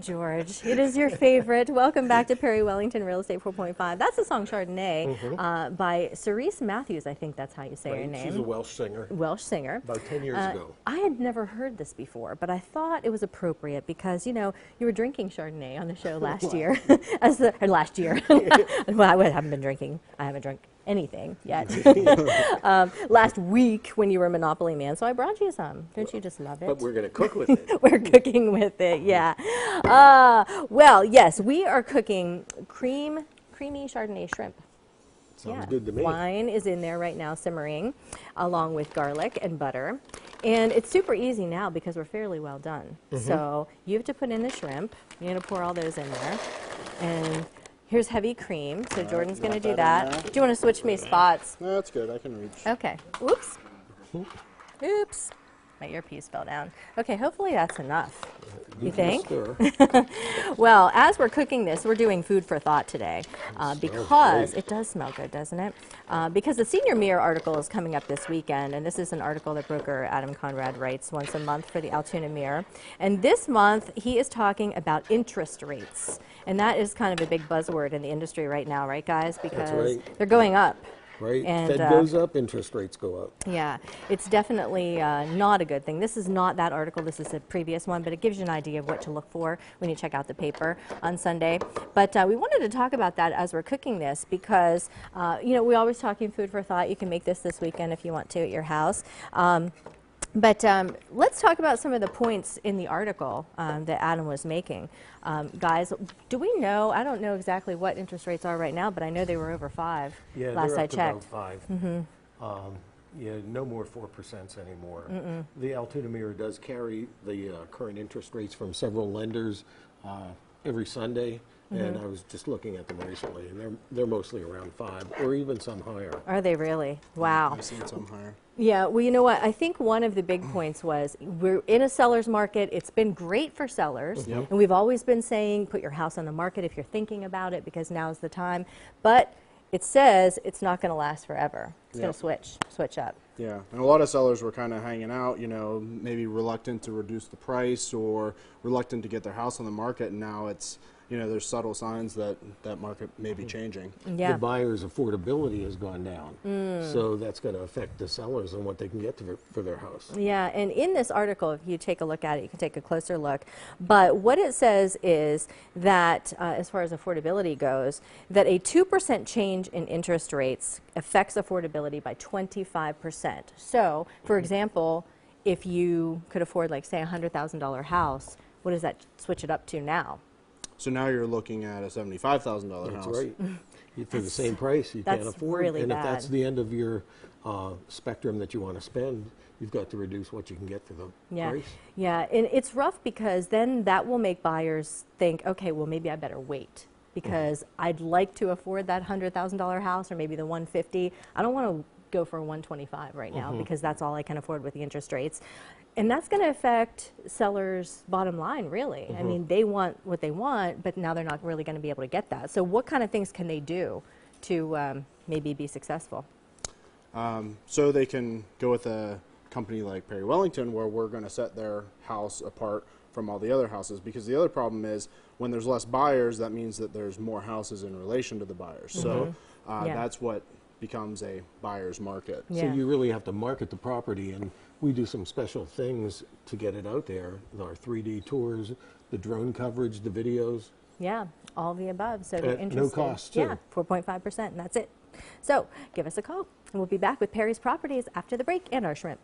George, it is your favorite. Welcome back to Perry Wellington Real Estate 4.5. That's the song Chardonnay by Cerise Matthews. I think that's how you say her name. She's a Welsh singer. Welsh singer. About 10 years ago. I had never heard this before, but I thought it was appropriate because, you know, you were drinking Chardonnay on the show last year. Or last year. Well, I haven't been drinking. I haven't drunk anything yet. Last week when you were a Monopoly man, so I brought you some. Don't you just love it? But we're going to cook with it. We're cooking with it, yeah. Well, yes, we are cooking creamy Chardonnay shrimp. Sounds good to me. Wine is in there right now simmering along with garlic and butter. And it's super easy now because we're fairly well done. So you have to put in the shrimp. You're going to pour all those in there. And here's heavy cream. So Jordan's going to do that. Do you want to switch me spots? No, that's good. I can reach. Okay. Oops. Oops. My earpiece fell down. Okay, hopefully that's enough. You think? Well, as we're cooking this, we're doing food for thought today because it does smell good, doesn't it? Because the Senior Mirror article is coming up this weekend, and this is an article that broker Adam Conrad writes once a month for the Altoona Mirror. And this month, he is talking about interest rates. And that is kind of a big buzzword in the industry right now, right, guys? Because they're going up. Right. And, Fed goes up, interest rates go up. Yeah, it's definitely not a good thing. This is not that article. This is a previous one, but it gives you an idea of what to look for when you check out the paper on Sunday. But we wanted to talk about that as we're cooking this because, you know, we always talking food for thought. You can make this weekend if you want to at your house. But let's talk about some of the points in the article that Adam was making. Guys, do we know, I don't know exactly what interest rates are right now, but I know they were over 5 last I checked. About 5. Yeah, no more 4% anymore. The Altoona Mirror does carry the current interest rates from several lenders every Sunday. And I was just looking at them recently, and they're mostly around 5, or even some higher. Are they really? Wow. I've seen some higher. Yeah, well, you know what? I think one of the big points was we're in a seller's market. It's been great for sellers, and we've always been saying put your house on the market if you're thinking about it because now's the time. But it says it's not going to last forever. It's going to switch up. Yeah, and a lot of sellers were kind of hanging out, you know, maybe reluctant to reduce the price or reluctant to get their house on the market, and now it's, you know, there's subtle signs that that market may be changing. Yeah. The buyer's affordability has gone down, so that's going to affect the sellers and what they can get for their house. Yeah, and in this article, if you take a look at it, you can take a closer look. But what it says is that, as far as affordability goes, that a 2% change in interest rates affects affordability by 25%. So, for example, if you could afford, like, say, a $100,000 house, what does that switch it up to now? So now you're looking at a $75,000 house. That's right. For the same price, you can't afford. Really and bad. if that's the end of your spectrum that you want to spend, you've got to reduce what you can get for the price. Yeah, and it's rough because then that will make buyers think, okay, well, maybe I better wait because I'd like to afford that $100,000 house or maybe the $150,000. I don't want to go for a $125,000 right now because that's all I can afford with the interest rates. And that's going to affect sellers' bottom line, really. I mean, they want what they want, but now they're not really going to be able to get that. So what kind of things can they do to maybe be successful? So they can go with a company like Perry Wellington where we're going to set their house apart from all the other houses, because the other problem is when there's less buyers, that means that there's more houses in relation to the buyers. So that's what becomes a buyer's market. Yeah. So you really have to market the property, and we do some special things to get it out there. Our 3D tours, the drone coverage, the videos. Yeah, all the above. So if you're At interested, no cost, too. yeah, 4.5%, and that's it. So give us a call, and we'll be back with Perry's Properties after the break and our shrimp.